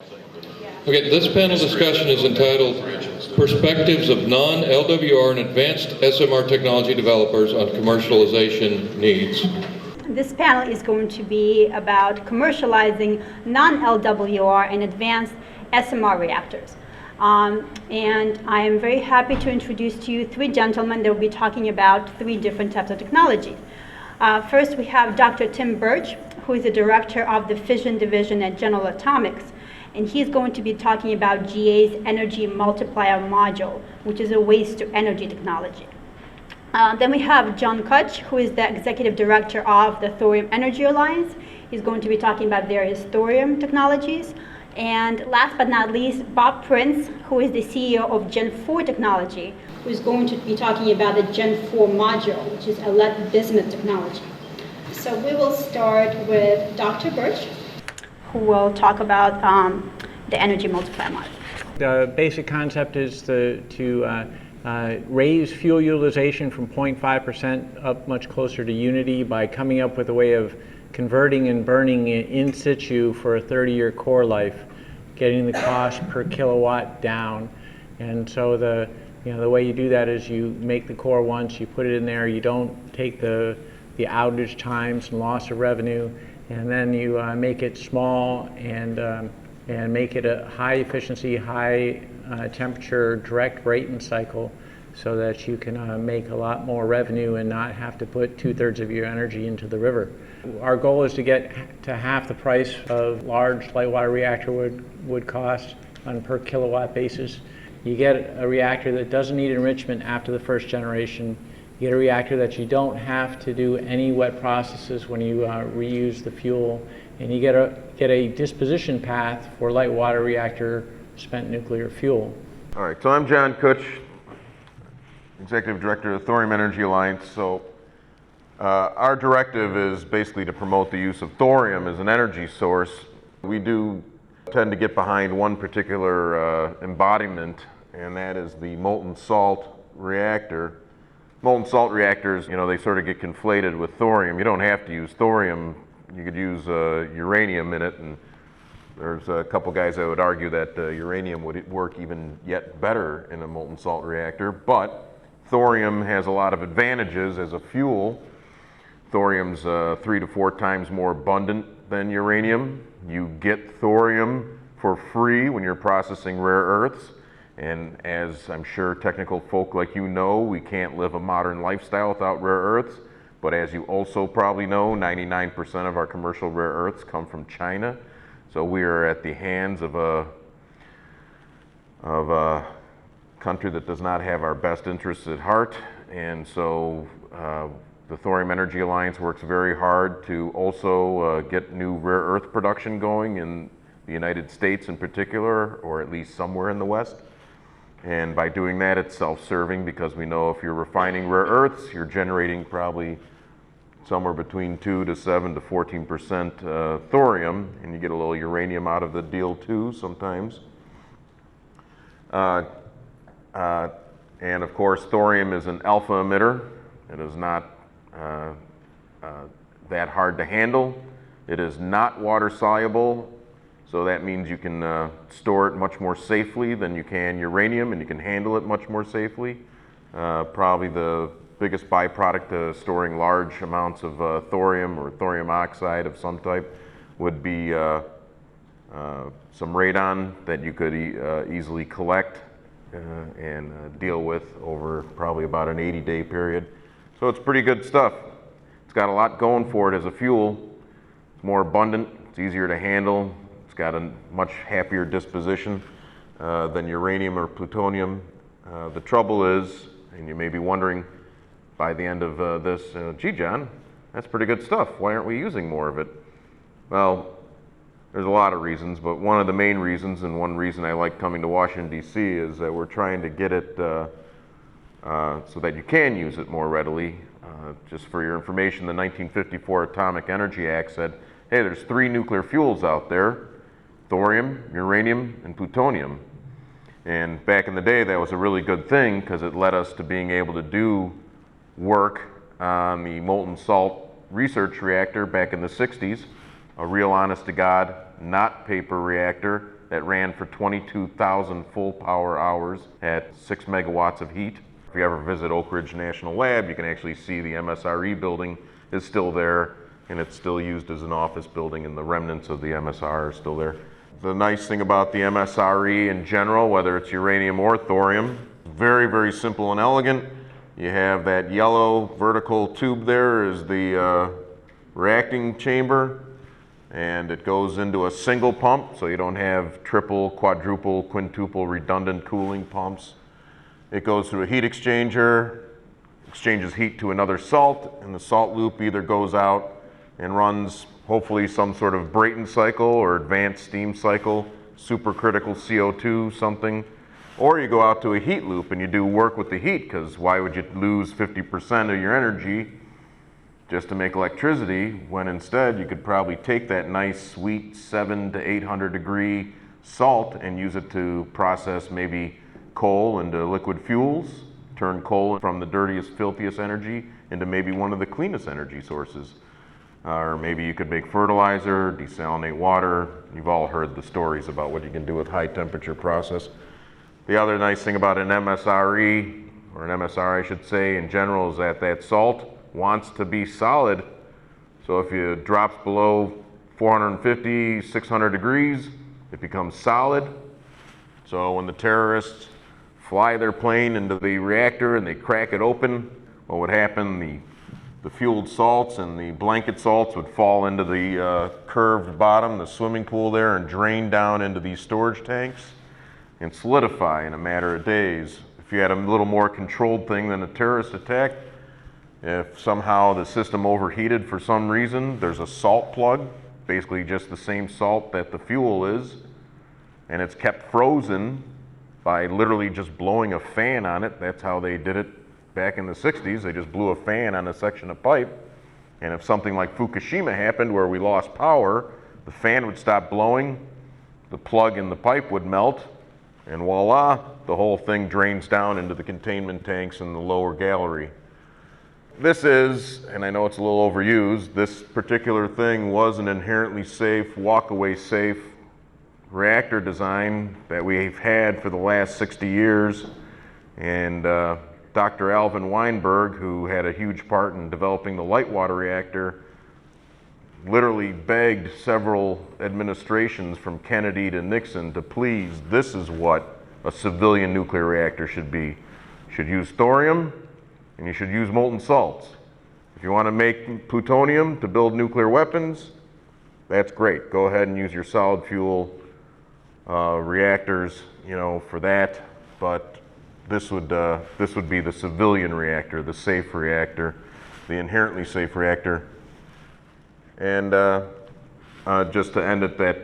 Okay, this panel discussion is entitled Perspectives of Non-LWR and Advanced SMR Technology Developers on Commercialization Needs. This panel is going to be about commercializing non-LWR and advanced SMR reactors. And I am very happy to introduce to you three gentlemen that will be talking about three different types of technology. First, we have Dr. Tim Bertch, who is the director of the Fission division at General Atomics. And he's going to be talking about GA's energy multiplier module, which is a waste-to-energy technology. Then we have John Kutsch, who is the executive director of the Thorium Energy Alliance. He's going to be talking about various thorium technologies. And last but not least, Bob Prince, who is the CEO of Gen 4 Technology, who is going to be talking about the Gen 4 module, which is a lead bismuth technology. So we will start with Dr. Bertch, who will talk about the energy multiplier model. The basic concept is to raise fuel utilization from 0.5% up much closer to unity by coming up with a way of converting and burning in situ for a 30-year core life, getting the cost per kilowatt down. And so the way you do that is you make the core once, you put it in there, you don't take the outage times and loss of revenue, and then you make it small and make it a high efficiency, high temperature direct Brayton cycle so that you can make a lot more revenue and not have to put 2/3 of your energy into the river. Our goal is to get to half the price of large light water reactor would cost on a per kilowatt basis. You get a reactor that doesn't need enrichment after the first generation. You get a reactor that you don't have to do any wet processes when you reuse the fuel, and you get a disposition path for light water reactor spent nuclear fuel. All right, so I'm John Kutsch, Executive Director of the Thorium Energy Alliance. So our directive is basically to promote the use of thorium as an energy source. We do tend to get behind one particular embodiment, and that is the molten salt reactor. Molten salt reactors, they sort of get conflated with thorium. You don't have to use thorium. You could use uranium in it, and there's a couple guys that would argue that uranium would work even yet better in a molten salt reactor, but thorium has a lot of advantages as a fuel. Thorium's 3 to 4 times more abundant than uranium. You get thorium for free when you're processing rare earths. And as I'm sure technical folk like you know, we can't live a modern lifestyle without rare earths. But as you also probably know, 99% of our commercial rare earths come from China. So we are at the hands of a country that does not have our best interests at heart. And so the Thorium Energy Alliance works very hard to also get new rare earth production going in the United States in particular, or at least somewhere in the West. And by doing that, it's self-serving, because we know if you're refining rare earths, you're generating probably somewhere between 2 to 7 to 14% thorium, and you get a little uranium out of the deal too sometimes. And of course, thorium is an alpha emitter. It is not that hard to handle. It is not water soluble. So that means you can store it much more safely than you can uranium, and you can handle it much more safely. Probably the biggest byproduct of storing large amounts of thorium or thorium oxide of some type would be some radon that you could easily collect and deal with over probably about an 80-day period. So it's pretty good stuff. It's got a lot going for it as a fuel. It's more abundant, it's easier to handle. Got a much happier disposition than uranium or plutonium. The trouble is, and you may be wondering by the end of this, gee John, that's pretty good stuff. Why aren't we using more of it? Well, there's a lot of reasons, but one of the main reasons, and one reason I like coming to Washington, D.C., is that we're trying to get it so that you can use it more readily. Just for your information, the 1954 Atomic Energy Act said, hey, there's 3 nuclear fuels out there: thorium, uranium, and plutonium. And back in the day, that was a really good thing, because it led us to being able to do work on the molten salt research reactor back in the 60s, a real honest to God, not paper reactor, that ran for 22,000 full power hours at 6 megawatts of heat. If you ever visit Oak Ridge National Lab, you can actually see the MSRE building is still there, and it's still used as an office building, and the remnants of the MSR are still there. The nice thing about the MSRE in general, whether it's uranium or thorium, very, very simple and elegant. You have that yellow vertical tube there is the reacting chamber, and it goes into a single pump, so you don't have triple, quadruple, quintuple redundant cooling pumps. It goes through a heat exchanger, exchanges heat to another salt, and the salt loop either goes out and runs hopefully some sort of Brayton cycle or advanced steam cycle, supercritical CO2, something, or you go out to a heat loop and you do work with the heat, because why would you lose 50% of your energy just to make electricity, when instead you could probably take that nice sweet 700 to 800 degree salt and use it to process maybe coal into liquid fuels, turn coal from the dirtiest, filthiest energy into maybe one of the cleanest energy sources. Or maybe you could make fertilizer, desalinate water. You've all heard the stories about what you can do with high temperature process. The other nice thing about an MSRE, or an MSR I should say, in general, is that that salt wants to be solid. So if it drops below 450, 600 degrees, it becomes solid. So when the terrorists fly their plane into the reactor and they crack it open, what would happen? The fueled salts and the blanket salts would fall into the curved bottom, the swimming pool there, and drain down into these storage tanks and solidify in a matter of days. If you had a little more controlled thing than a terrorist attack, if somehow the system overheated for some reason, there's a salt plug, basically just the same salt that the fuel is, and it's kept frozen by literally just blowing a fan on it. That's how they did it back in the 60s. They just blew a fan on a section of pipe, and if something like Fukushima happened where we lost power, the fan would stop blowing, the plug in the pipe would melt, and voila, the whole thing drains down into the containment tanks in the lower gallery. This is, and I know it's a little overused, this particular thing was an inherently safe, walk-away safe reactor design that we've had for the last 60 years. And Dr. Alvin Weinberg, who had a huge part in developing the light-water-reactor, literally begged several administrations from Kennedy to Nixon to please, this is what a civilian nuclear reactor should be. You should use thorium, and you should use molten salts. If you want to make plutonium to build nuclear weapons, that's great. Go ahead and use your solid fuel reactors, for that. But this would be the civilian reactor, the safe reactor, the inherently safe reactor. And just to end it, that,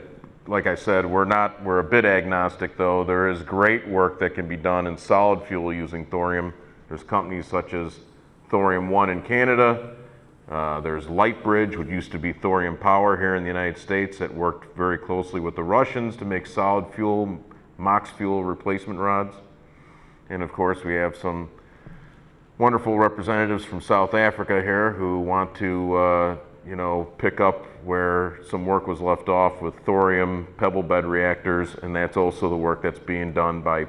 like I said, we're a bit agnostic though. There is great work that can be done in solid fuel using thorium. There's companies such as Thorium 1 in Canada. There's Lightbridge, which used to be Thorium Power here in the United States, that worked very closely with the Russians to make solid fuel, MOX fuel replacement rods. And of course, we have some wonderful representatives from South Africa here who want to, pick up where some work was left off with thorium pebble bed reactors, and that's also the work that's being done by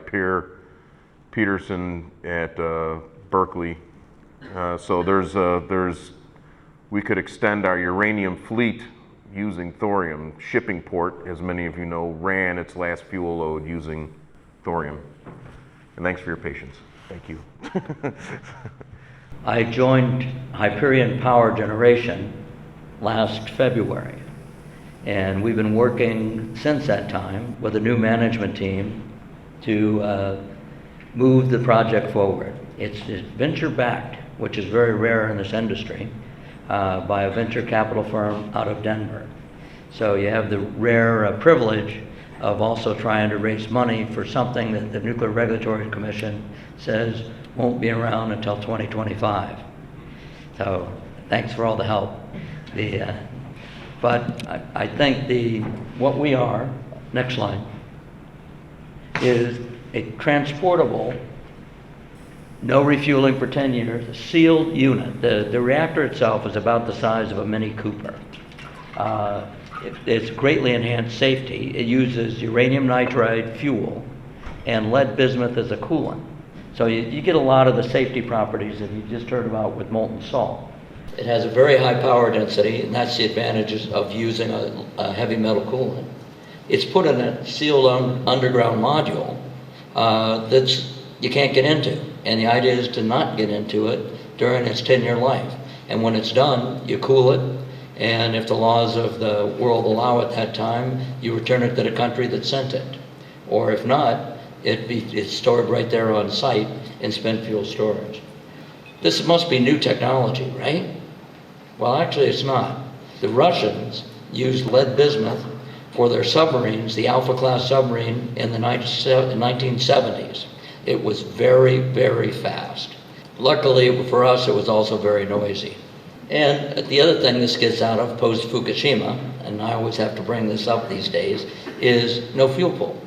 Peterson at Berkeley. So we could extend our uranium fleet using thorium. Shippingport, as many of you know, ran its last fuel load using thorium. And thanks for your patience. Thank you. I joined Hyperion Power Generation last February, and we've been working since that time with a new management team to move the project forward. It's venture-backed, which is very rare in this industry, by a venture capital firm out of Denver. So you have the rare privilege of also trying to raise money for something that the Nuclear Regulatory Commission says won't be around until 2025. So thanks for all the help. But I think what we are, next slide, is a transportable, no refueling for 10 years, a sealed unit. The reactor itself is about the size of a Mini Cooper. It's greatly enhanced safety. It uses uranium nitride fuel and lead bismuth as a coolant. So you get a lot of the safety properties that you just heard about with molten salt. It has a very high power density, and that's the advantages of using a heavy metal coolant. It's put in a sealed underground module that's you can't get into. And the idea is to not get into it during its 10-year life. And when it's done, you cool it, and if the laws of the world allow at that time, you return it to the country that sent it. Or if not, it's stored right there on site in spent fuel storage. This must be new technology, right? Well, actually it's not. The Russians used lead bismuth for their submarines, the Alpha class submarine, in the 1970s. It was very, very fast. Luckily for us, it was also very noisy. And the other thing this gets out of post-Fukushima, and I always have to bring this up these days, is no fuel pool.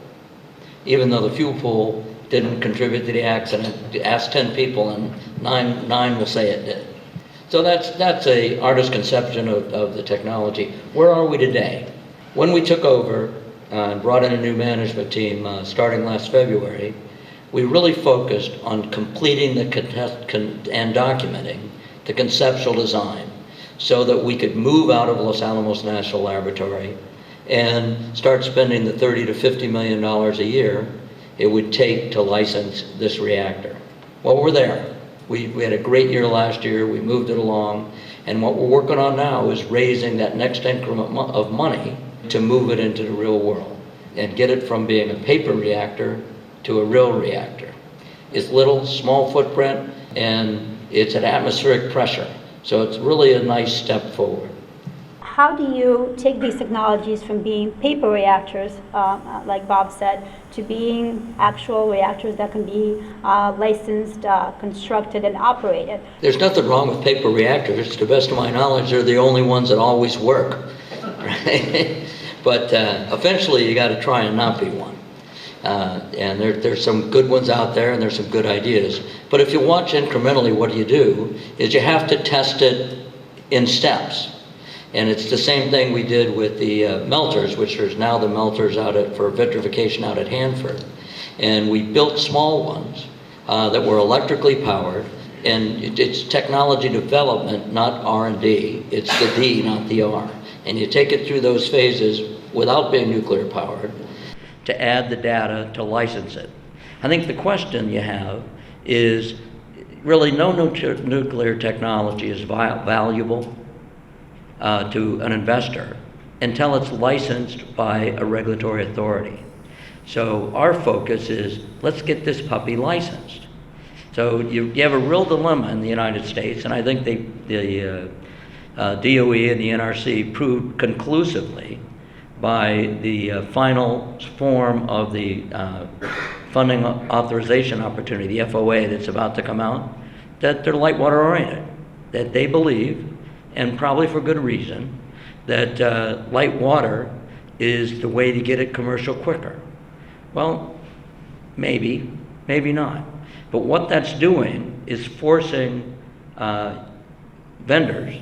Even though the fuel pool didn't contribute to the accident, ask 10 people and nine will say it did. So that's a artist's conception of the technology. Where are we today? When we took over and brought in a new management team starting last February, we really focused on completing and documenting the conceptual design so that we could move out of Los Alamos National Laboratory and start spending the $30 to $50 million a year it would take to license this reactor. Well, we're there. We had a great year last year, we moved it along, and what we're working on now is raising that next increment of money to move it into the real world and get it from being a paper reactor to a real reactor. It's little, small footprint, and it's at atmospheric pressure. So it's really a nice step forward. How do you take these technologies from being paper reactors, like Bob said, to being actual reactors that can be licensed, constructed, and operated? There's nothing wrong with paper reactors. To the best of my knowledge, they're the only ones that always work. Right? But eventually, you got to try and not be one. And there's some good ones out there, and there's some good ideas. But if you watch incrementally, what you do is you have to test it in steps. And it's the same thing we did with the melters, which is now the melters for vitrification out at Hanford. And we built small ones that were electrically powered. And it's technology development, not R&D. It's the D, not the R. And you take it through those phases without being nuclear powered to add the data to license it. I think the question you have is really no nuclear technology is valuable to an investor until it's licensed by a regulatory authority. So our focus is, let's get this puppy licensed. So you have a real dilemma in the United States, and I think the DOE and the NRC proved conclusively by the final form of the funding authorization opportunity, the FOA that's about to come out, that they're light water oriented, that they believe, and probably for good reason, that light water is the way to get it commercial quicker. Well, maybe, maybe not. But what that's doing is forcing vendors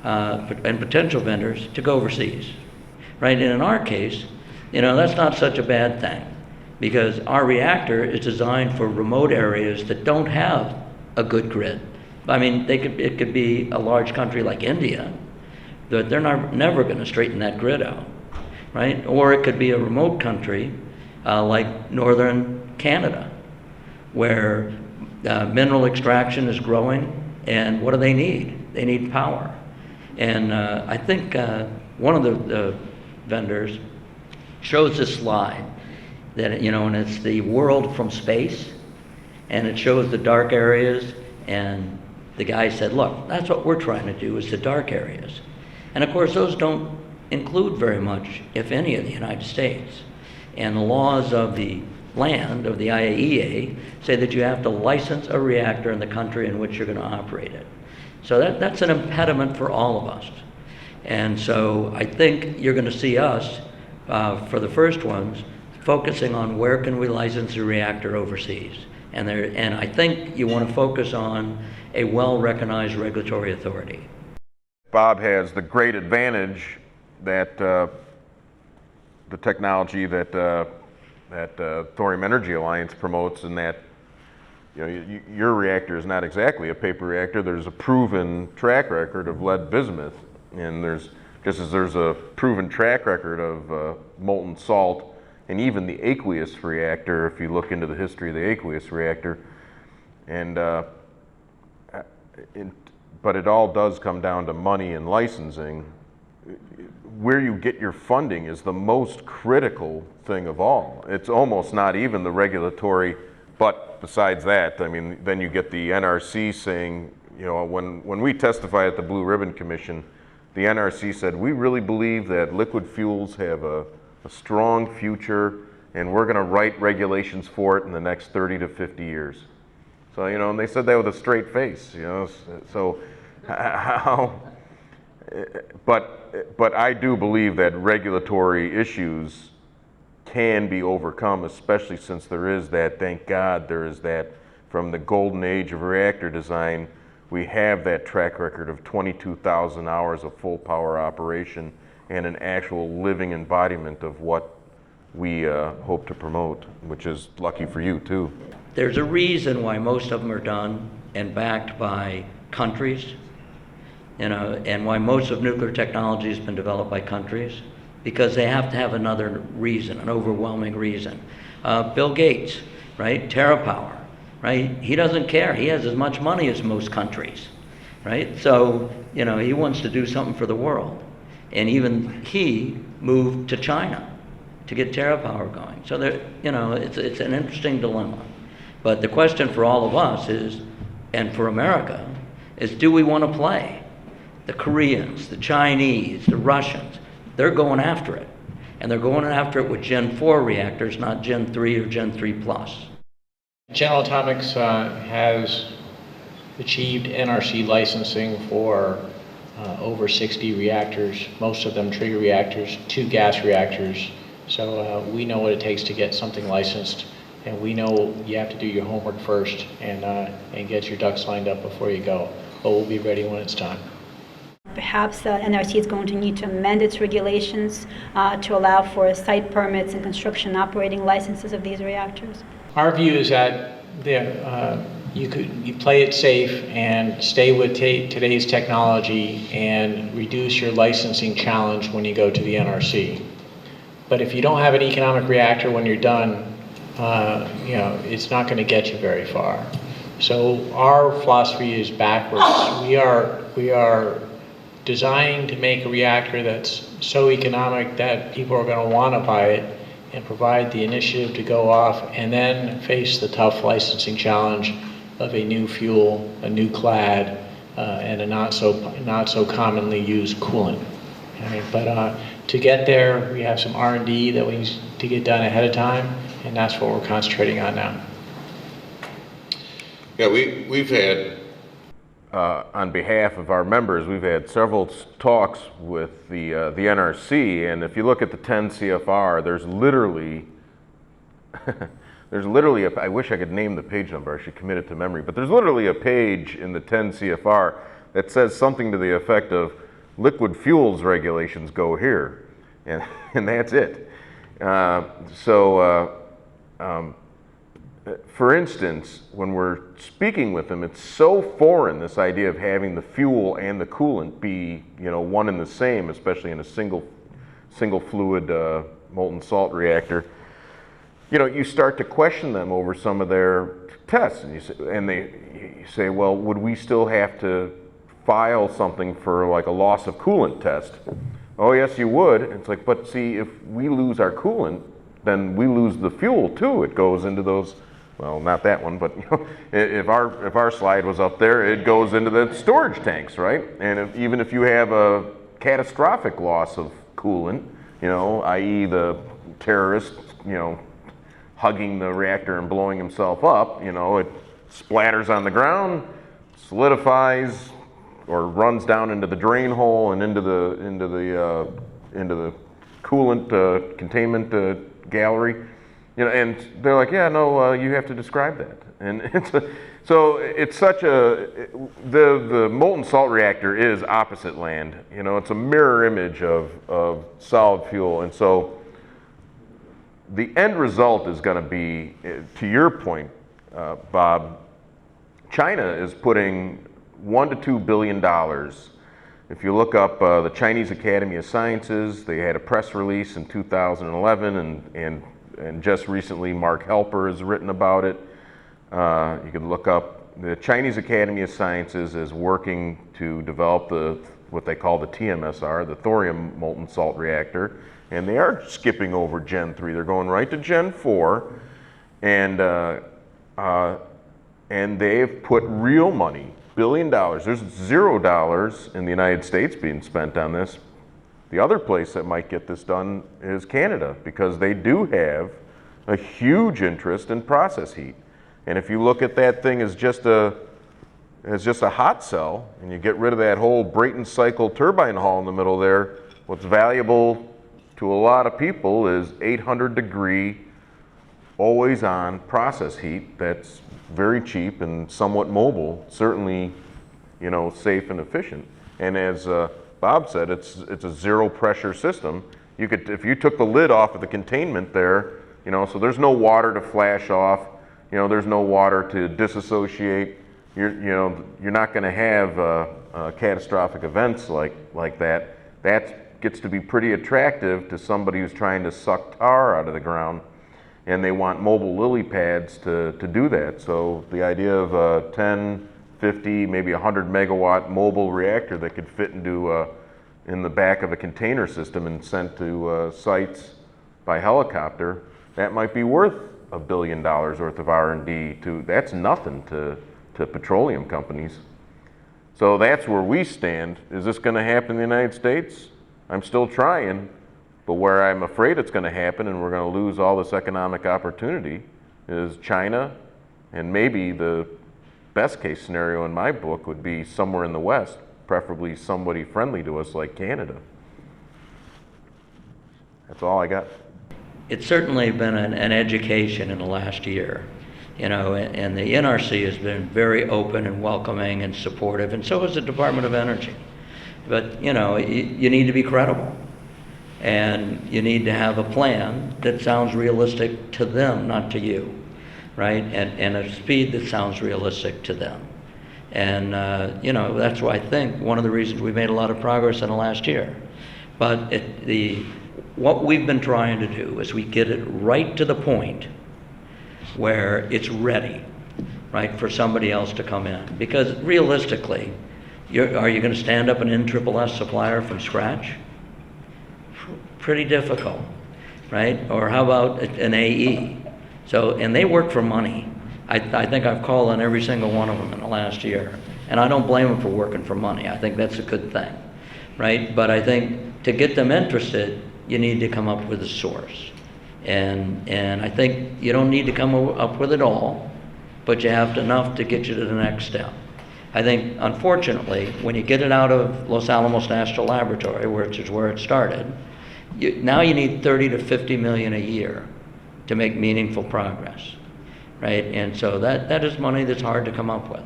and potential vendors to go overseas, right? And in our case, that's not such a bad thing, because our reactor is designed for remote areas that don't have a good grid. I mean, it could be a large country like India, that they're never going to straighten that grid out, right? Or it could be a remote country like northern Canada, where mineral extraction is growing, and what do they need? They need power. And I think one of the vendors shows this slide that, and it's the world from space, and it shows the dark areas, and the guy said, look, that's what we're trying to do, is the dark areas. And of course, those don't include very much, if any, of the United States. And the laws of the land, of the IAEA, say that you have to license a reactor in the country in which you're going to operate it. So that's an impediment for all of us. And so I think you're going to see us, for the first ones, focusing on where can we license a reactor overseas. And I think you want to focus on a well-recognized regulatory authority. Bob has the great advantage that the technology that Thorium Energy Alliance promotes, and that your reactor is not exactly a paper reactor. There's a proven track record of lead bismuth, and just as there's a proven track record of molten salt, and even the aqueous reactor, if you look into the history of the aqueous reactor, and but it all does come down to money and licensing. Where you get your funding is the most critical thing of all. It's almost not even the regulatory, but besides that, I mean, then you get the NRC saying, when we testified at the Blue Ribbon Commission, the NRC said, we really believe that liquid fuels have a strong future, and we're going to write regulations for it in the next 30 to 50 years. So, and they said that with a straight face, so how, but I do believe that regulatory issues can be overcome, especially since there is that, thank God, there is that, from the golden age of reactor design, we have that track record of 22,000 hours of full power operation and an actual living embodiment of what we hope to promote, which is lucky for you too. There's a reason why most of them are done and backed by countries, and why most of nuclear technology has been developed by countries, because they have to have another reason, an overwhelming reason. Bill Gates, right? TerraPower, right? He doesn't care. He has as much money as most countries, right? So, he wants to do something for the world. And even he moved to China to get TerraPower going. So there, it's an interesting dilemma. But the question for all of us is, and for America, is do we want to play? The Koreans, the Chinese, the Russians, they're going after it. And they're going after it with Gen 4 reactors, not Gen 3 or Gen 3 plus. General Atomics has achieved NRC licensing for over 60 reactors, most of them trigger reactors, 2 gas reactors. So we know what it takes to get something licensed, and we know you have to do your homework first and get your ducks lined up before you go. But we'll be ready when it's time. Perhaps NRC is going to need to amend its regulations to allow for site permits and construction operating licenses of these reactors. Our view is that you play it safe and stay with today's technology and reduce your licensing challenge when you go to the NRC. But if you don't have an economic reactor when you're done, it's not going to get you very far. So our philosophy is backwards. We are designing to make a reactor that's so economic that people are going to want to buy it and provide the initiative to go off and then face the tough licensing challenge of a new fuel, a new clad, and a not so commonly used coolant. But to get there, we have some R&D that we need to get done ahead of time, and that's what we're concentrating on now. Yeah, we've had, on behalf of our members, we've had several talks with the NRC, and if you look at the 10 CFR, there's literally, I wish I could name the page number, I should commit it to memory, but there's literally a page in the 10 CFR that says something to the effect of liquid fuels regulations go here, and that's it. For instance, when we're speaking with them, it's so foreign, this idea of having the fuel and the coolant be, one and the same, especially in a single fluid molten salt reactor. You start to question them over some of their tests, and you say, well, would we still have to file something for like a loss of coolant test? Oh, yes, you would. It's like, but see, if we lose our coolant, then we lose the fuel too. It goes into those. Well, not that one, but if our slide was up there, it goes into the storage tanks, right? And even if you have a catastrophic loss of coolant, i.e. the terrorist, hugging the reactor and blowing himself up, it splatters on the ground, solidifies, or runs down into the drain hole and into the coolant containment gallery. You know, and they're like, yeah, no, you have to describe that. And so it's such a, the molten salt reactor is opposite land. You know, it's a mirror image of solid fuel. And so the end result is going to be, to your point, Bob, China is putting $1 to $2 billion. If you look up the Chinese Academy of Sciences, they had a press release in 2011, and just recently Mark Helper has written about it. You can look up the Chinese Academy of Sciences is working to develop what they call the TMSR, the Thorium Molten Salt Reactor, and they are skipping over Gen 3. They're going right to Gen 4, and they've put real money, $1 billion. There's $0 in the United States being spent on this. The other place that might get this done is Canada, because they do have a huge interest in process heat. And if you look at that thing as just a hot cell, and you get rid of that whole Brayton cycle turbine hall in the middle there, what's valuable to a lot of people is 800-degree, always-on process heat that's very cheap and somewhat mobile, certainly, you know, safe and efficient. And as Bob said, it's a zero pressure system. You could, if you took the lid off of the containment there, you know, so there's no water to flash off, you know, there's no water to disassociate. You're not going to have catastrophic events like that. That gets to be pretty attractive to somebody who's trying to suck tar out of the ground, and they want mobile lily pads to do that. So the idea of a 10, 50, maybe 100 megawatt mobile reactor that could fit into in the back of a container system and sent to sites by helicopter, that might be worth $1 billion worth of R&D. That's nothing to petroleum companies. So that's where we stand. Is this going to happen in the United States? I'm still trying, but where I'm afraid it's going to happen and we're going to lose all this economic opportunity is China, and maybe the best case scenario in my book would be somewhere in the West, preferably somebody friendly to us like Canada. That's all I got. It's certainly been an education in the last year, you know, and the NRC has been very open and welcoming and supportive, and so has the Department of Energy. But, you know, you need to be credible, and you need to have a plan that sounds realistic to them, not to you, right? And a speed that sounds realistic to them. And, you know, that's why I think one of the reasons we made a lot of progress in the last year. But what we've been trying to do is we get it right to the point where it's ready, right, for somebody else to come in. Because realistically, are you going to stand up an NSSS supplier from scratch? Pretty difficult, right? Or how about an AE? So, and they work for money. I think I've called on every single one of them in the last year. And I don't blame them for working for money. I think that's a good thing, right? But I think to get them interested, you need to come up with a source. And I think you don't need to come up with it all, but you have enough to get you to the next step. I think, unfortunately, when you get it out of Los Alamos National Laboratory, which is where it started, now you need 30 to 50 million a year to make meaningful progress, right? And so that is money that's hard to come up with.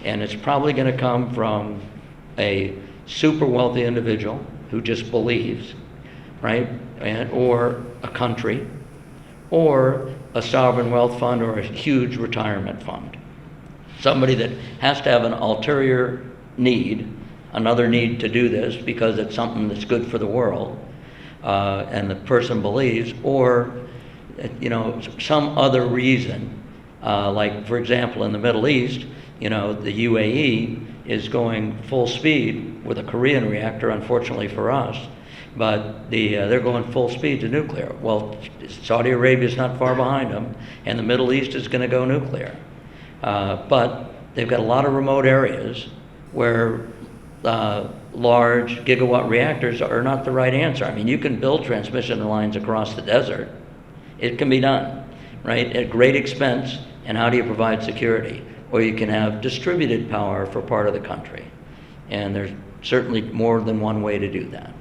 And it's probably going to come from a super wealthy individual who just believes, right? Or a country, or a sovereign wealth fund, or a huge retirement fund. Somebody that has to have an ulterior need, another need to do this because it's something that's good for the world, and the person believes, or, you know, some other reason. Like, for example, in the Middle East, you know, the UAE is going full speed with a Korean reactor, unfortunately for us, but they're going full speed to nuclear. Well, Saudi Arabia is not far behind them, and the Middle East is going to go nuclear. But they've got a lot of remote areas where large gigawatt reactors are not the right answer. I mean, you can build transmission lines across the desert. It can be done, right, at great expense, and how do you provide security? Or you can have distributed power for part of the country. And there's certainly more than one way to do that.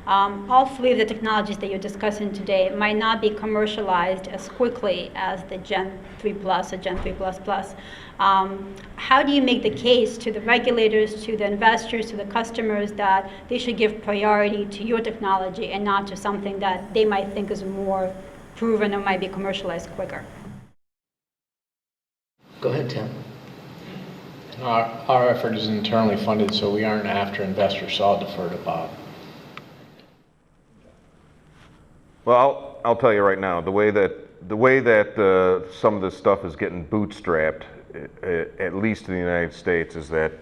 All three of the technologies that you're discussing today might not be commercialized as quickly as the Gen 3 Plus or Gen 3 Plus Plus. How do you make the case to the regulators, to the investors, to the customers that they should give priority to your technology and not to something that they might think is more proven or might be commercialized quicker? Go ahead, Tim. Our effort is internally funded, so we aren't after investors, so I'll defer to Bob. Well, I'll tell you right now, the way that some of this stuff is getting bootstrapped, at least in the United States, is that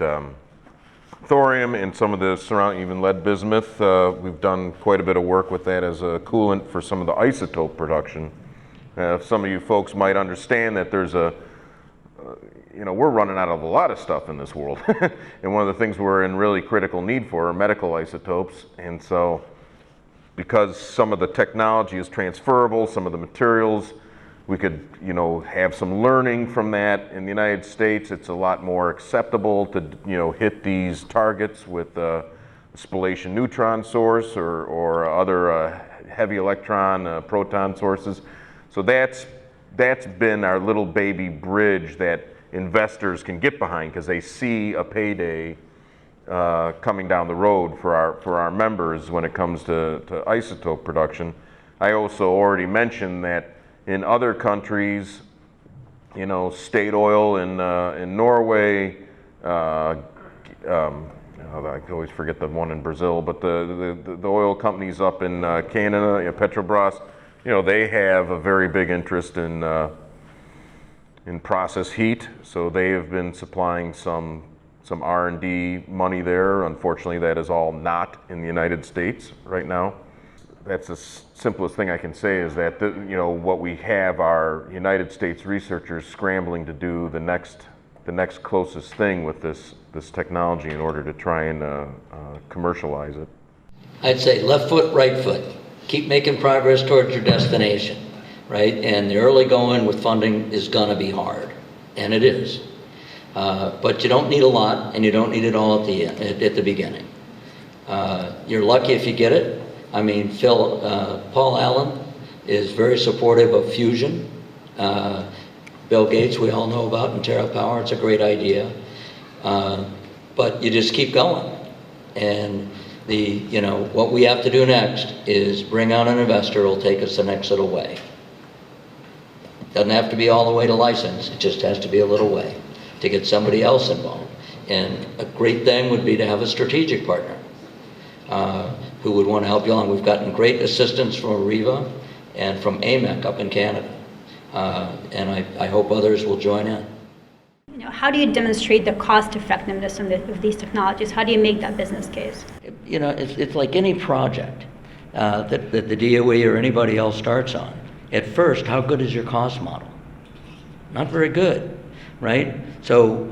thorium and some of the surrounding, even lead bismuth, we've done quite a bit of work with that as a coolant for some of the isotope production. Some of you folks might understand that there's we're running out of a lot of stuff in this world. And one of the things we're in really critical need for are medical isotopes. And so, because some of the technology is transferable, some of the materials, we could, have some learning from that. In the United States, it's a lot more acceptable to, hit these targets with a spallation neutron source or other heavy electron proton sources. So that's been our little baby bridge that investors can get behind because they see a payday coming down the road for our members when it comes to isotope production. I also already mentioned that in other countries, State Oil in Norway, I always forget the one in Brazil, but the oil companies up in Canada, Petrobras, they have a very big interest in process heat, so they have been supplying some R&D money there. Unfortunately, that is all not in the United States right now. That's the simplest thing I can say is that what we have are United States researchers scrambling to do the next closest thing with this technology in order to try and commercialize it. I'd say left foot, right foot. Keep making progress towards your destination, right? And the early going with funding is gonna be hard, and it is. But you don't need a lot, and you don't need it all at the beginning. You're lucky if you get it. I mean, Paul Allen is very supportive of fusion. Bill Gates, we all know about, and TerraPower, it's a great idea. But you just keep going. And what we have to do next is bring on an investor who will take us the next little way. Doesn't have to be all the way to license, it just has to be a little way to get somebody else involved. And a great thing would be to have a strategic partner who would want to help you along. We've gotten great assistance from Areva and from AMEC up in Canada. And I hope others will join in. How do you demonstrate the cost effectiveness of these technologies? How do you make that business case? It's like any project that the DOE or anybody else starts on. At first, how good is your cost model? Not very good, right? So,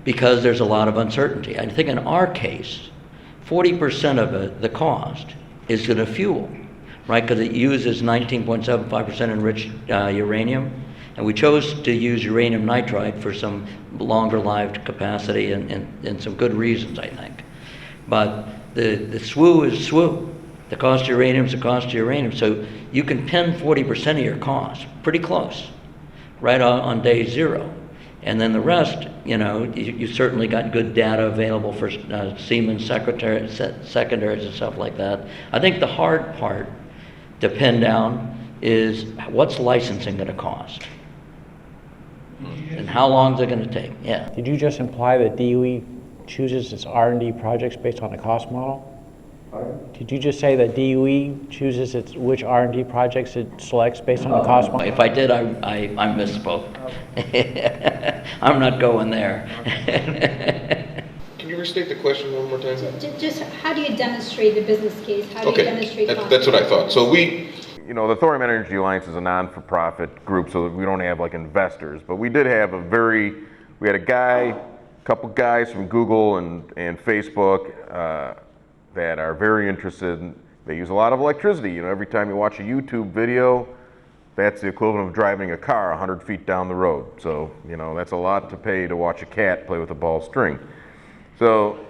because there's a lot of uncertainty. I think in our case, 40% of the cost is to the fuel, right? Because it uses 19.75% enriched uranium. And we chose to use uranium nitride for some longer lived capacity and some good reasons, I think. But the SWU is SWU. The cost of uranium is the cost of uranium. So you can pin 40% of your cost, pretty close, right on day zero. And then the rest, you certainly got good data available for Siemens secondaries and stuff like that. I think the hard part to pin down is what's licensing going to cost? And how long is it going to take? Yeah. Did you just imply that DOE chooses its R&D projects based on a cost model? Pardon? Did you just say that DOE chooses which R&D projects it selects based on the cost model? If I did, I misspoke. I'm not going there. Can you restate the question one more time? Just how do you demonstrate the business case? How do you demonstrate cost? That's what I thought. So the Thorium Energy Alliance is a non-for-profit group, so we don't have like investors, but we did have we had a couple guys from Google and Facebook that are very interested. They use a lot of electricity. Every time you watch a YouTube video, that's the equivalent of driving a car 100 feet down the road. So, that's a lot to pay to watch a cat play with a ball string. So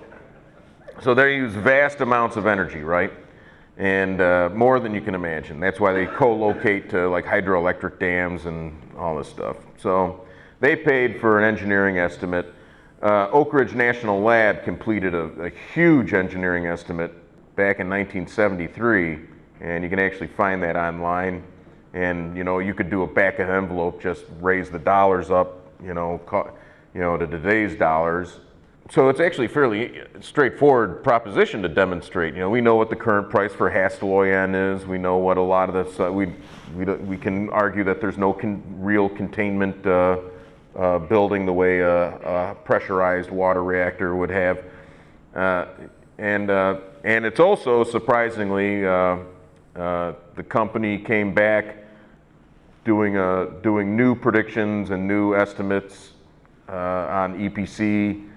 they use vast amounts of energy, right? and more than you can imagine. That's why they co-locate to like hydroelectric dams and all this stuff. So they paid for an engineering estimate. Oak Ridge National Lab completed a huge engineering estimate back in 1973, and you can actually find that online. And you could do a back of envelope, just raise the dollars up, to today's dollars. So it's actually a fairly straightforward proposition to demonstrate. We know what the current price for Hastelloy is. We know what a lot of this. We can argue that there's no real containment building the way a pressurized water reactor would have, and it's also surprisingly the company came back doing new predictions and new estimates on EPC,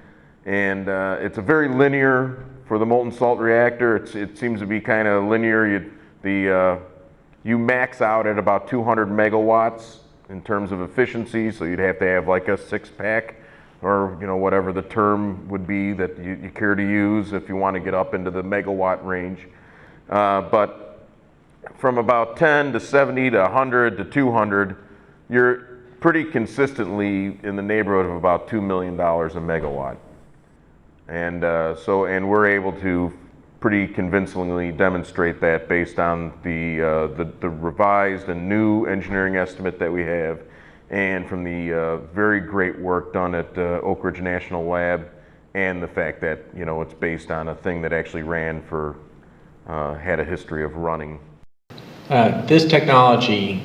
and it's a very linear for the molten salt reactor. It seems to be kind of linear. You max out at about 200 megawatts in terms of efficiency, so you'd have to have like a 6-pack or whatever the term would be that you care to use if you want to get up into the megawatt range. But from about 10 to 70 to 100 to 200, you're pretty consistently in the neighborhood of about $2 million a megawatt. And and we're able to pretty convincingly demonstrate that based on the revised and new engineering estimate that we have, and from the very great work done at Oak Ridge National Lab, and the fact that it's based on a thing that actually ran for had a history of running. This technology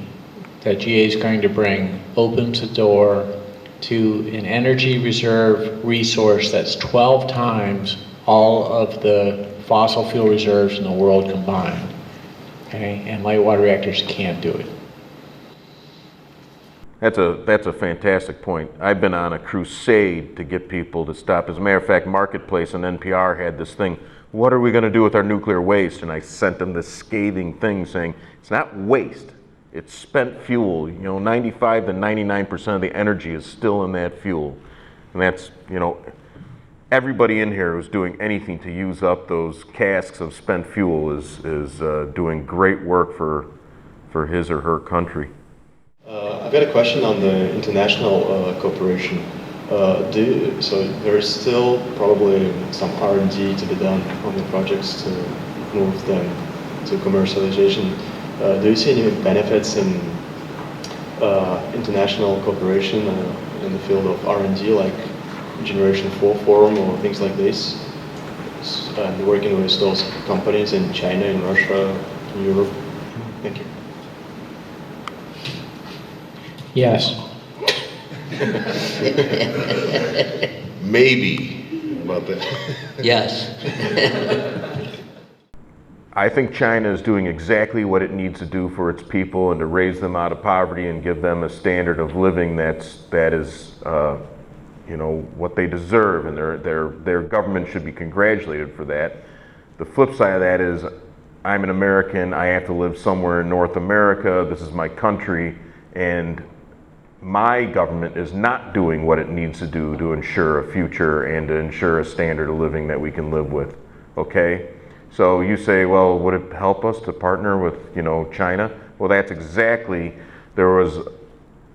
that GA is going to bring opens the door to an energy reserve resource that's 12 times all of the fossil fuel reserves in the world combined. Okay, and light water reactors can't do it. That's a fantastic point. I've been on a crusade to get people to stop. As a matter of fact, Marketplace and NPR had this thing, what are we going to do with our nuclear waste? And I sent them this scathing thing saying, it's not waste, it's spent fuel. 95 to 99% of the energy is still in that fuel. And that's, everybody in here who's doing anything to use up those casks of spent fuel is doing great work for his or her country. I've got a question on the international cooperation. So there's still probably some R&D to be done on the projects to move them to commercialization. Do you see any benefits in international cooperation in the field of R&D, like Generation 4 Forum or things like this, and working with those companies in China, in Russia, in Europe? Thank you. Yes. Maybe about that. Yes. I think China is doing exactly what it needs to do for its people and to raise them out of poverty and give them a standard of living that is what they deserve, and their government should be congratulated for that. The flip side of that is, I'm an American, I have to live somewhere in North America, this is my country, and my government is not doing what it needs to do to ensure a future and to ensure a standard of living that we can live with, okay? So you say, well, would it help us to partner with, China? Well, that's exactly, there was,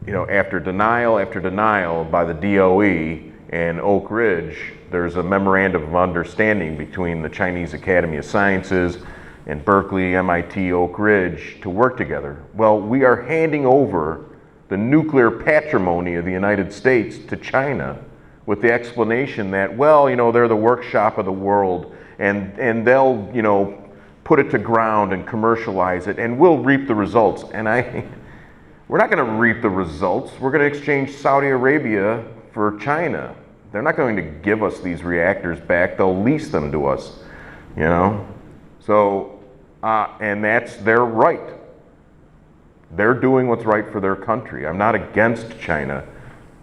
after denial by the DOE and Oak Ridge, there's a memorandum of understanding between the Chinese Academy of Sciences and Berkeley, MIT, Oak Ridge to work together. Well, we are handing over the nuclear patrimony of the United States to China with the explanation that, well, they're the workshop of the world, and they'll, put it to ground and commercialize it, and we'll reap the results. And we're not going to reap the results. We're going to exchange Saudi Arabia for China. They're not going to give us these reactors back. They'll lease them to us, So, and that's their right. They're doing what's right for their country. I'm not against China.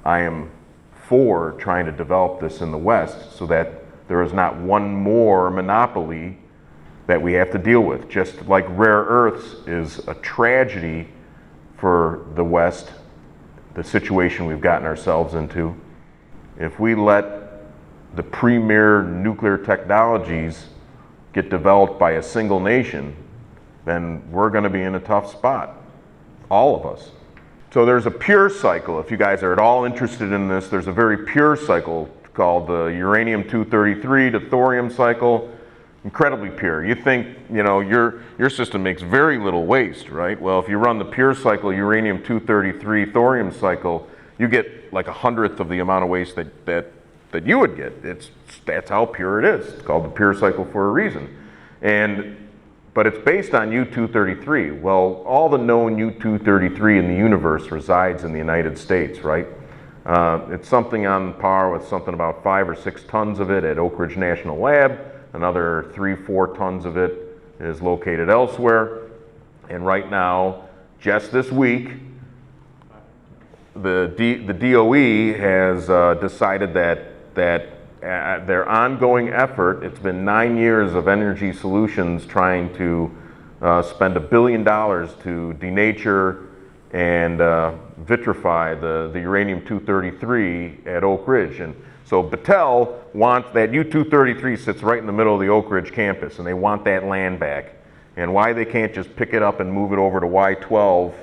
I am for trying to develop this in the West so that there is not one more monopoly that we have to deal with. Just like rare earths is a tragedy for the West, the situation we've gotten ourselves into. If we let the premier nuclear technologies get developed by a single nation, then we're going to be in a tough spot, all of us. So there's a pure cycle. If you guys are at all interested in this, there's a very pure cycle called the uranium-233 to thorium cycle. Incredibly pure. You think, you know, your system makes very little waste, right? Well, if you run the pure cycle uranium-233 thorium cycle, you get like 1/100th of the amount of waste that you would get. That's how pure it is. It's called the pure cycle for a reason. But it's based on U-233. Well, all the known U-233 in the universe resides in the United States, right? It's something on par with something about 5 or 6 tons of it at Oak Ridge National Lab. Another 3-4 tons of it is located elsewhere. And right now, just this week, the DOE has decided that their ongoing effort, it's been 9 years of Energy Solutions trying to spend $1 billion to denature and vitrify the uranium-233 at Oak Ridge. And so Battelle wants that U-233 sits right in the middle of the Oak Ridge campus, and they want that land back. And why they can't just pick it up and move it over to Y12,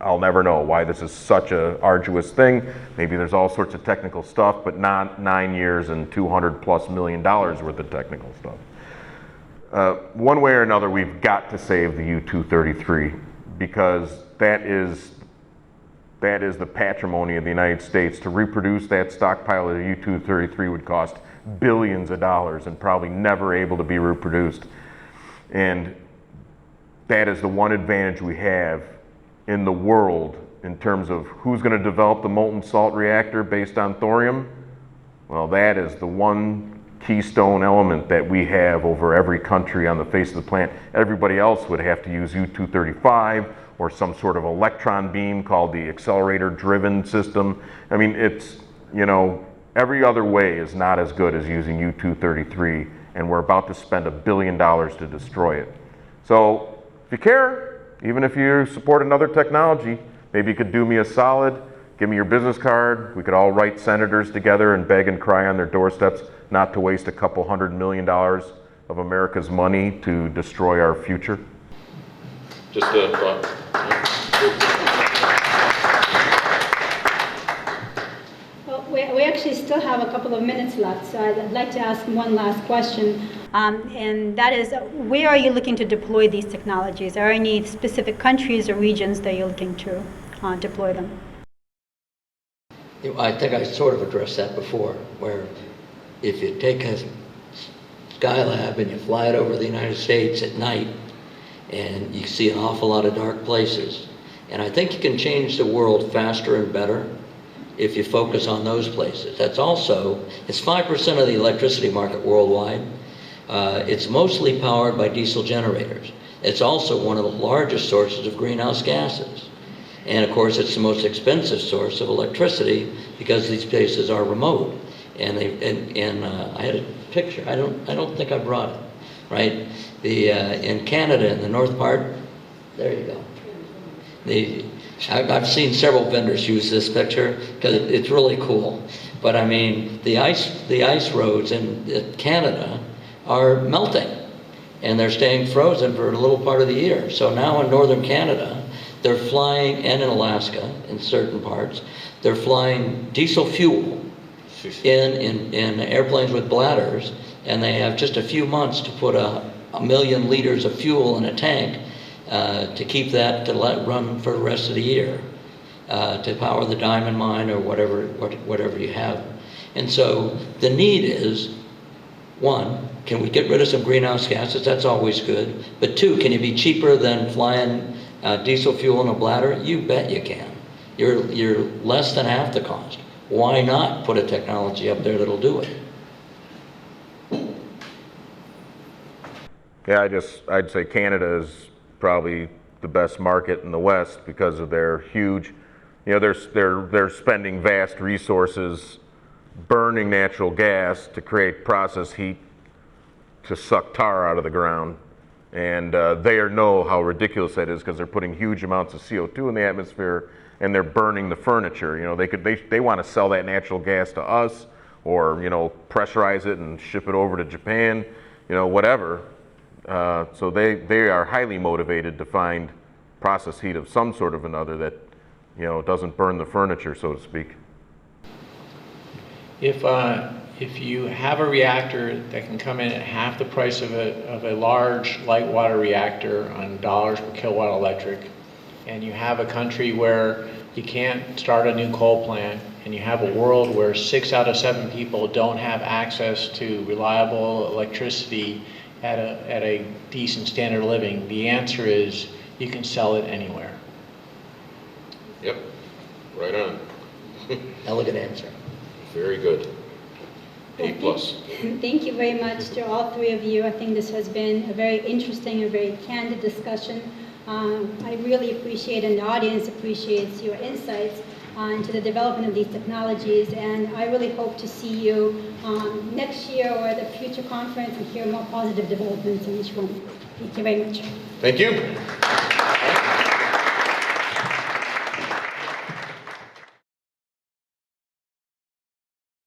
I'll never know why this is such a arduous thing. Maybe there's all sorts of technical stuff, but not 9 years and $200+ million worth of technical stuff. One way or another, we've got to save the U-233 because that is the patrimony of the United States. To reproduce that stockpile of the U-233 would cost billions of dollars and probably never able to be reproduced. And that is the one advantage we have in the world in terms of who's going to develop the molten salt reactor based on thorium. Well, that is the one keystone element that we have over every country on the face of the planet. Everybody else would have to use U-235 or some sort of electron beam called the accelerator-driven system. I mean, it's, you know, every other way is not as good as using U-233, and we're about to spend $1 billion to destroy it. So if you care, even if you support another technology, maybe you could do me a solid, give me your business card. We could all write senators together and beg and cry on their doorsteps not to waste a couple $100 million of America's money to destroy our future. Just a thought. Well, we actually still have a couple of minutes left, so I'd like to ask one last question. And that is, where are you looking to deploy these technologies? Are there any specific countries or regions that you're looking to deploy them? I think I sort of addressed that before, where if you take a Skylab and you fly it over the United States at night, and you see an awful lot of dark places. And I think you can change the world faster and better if you focus on those places. That's also, it's 5% of the electricity market worldwide. It's mostly powered by diesel generators. It's also one of the largest sources of greenhouse gases. And of course, it's the most expensive source of electricity because these places are remote. And I had a picture. I don't think I brought it. Right, in Canada, in the north part, there you go. I've seen several vendors use this picture because it's really cool. But I mean, the ice roads in Canada are melting, and they're staying frozen for a little part of the year. So now in northern Canada, they're flying, and in Alaska, in certain parts, they're flying diesel fuel in airplanes with bladders, and they have just a few months to put a million liters of fuel in a tank to keep that to let run for the rest of the year to power the diamond mine or whatever you have. And so the need is, one, can we get rid of some greenhouse gases? That's always good. But two, can you be cheaper than flying diesel fuel in a bladder? You bet you can. You're less than half the cost. Why not put a technology up there that'll do it? Yeah, I'd say Canada is probably the best market in the West because of their huge, you know, they're spending vast resources burning natural gas to create process heat to suck tar out of the ground. And they know how ridiculous that is because they're putting huge amounts of CO2 in the atmosphere and they're burning the furniture. You know, they want to sell that natural gas to us or, you know, pressurize it and ship it over to Japan, you know, whatever. So they are highly motivated to find process heat of some sort of another that, you know, doesn't burn the furniture, so to speak. If you have a reactor that can come in at half the price of a large light water reactor on dollars per kilowatt electric, and you have a country where you can't start a new coal plant, and you have a world where 6 out of 7 people don't have access to reliable electricity at a decent standard of living, the answer is you can sell it anywhere. Yep, right on. Elegant answer. Very good. A+. Thank you very much to all three of you. I think this has been a very interesting and very candid discussion. I really appreciate, and the audience appreciates, your insights into the development of these technologies, and I really hope to see you next year or at a future conference and hear more positive developments in each one. Thank you very much. Thank you.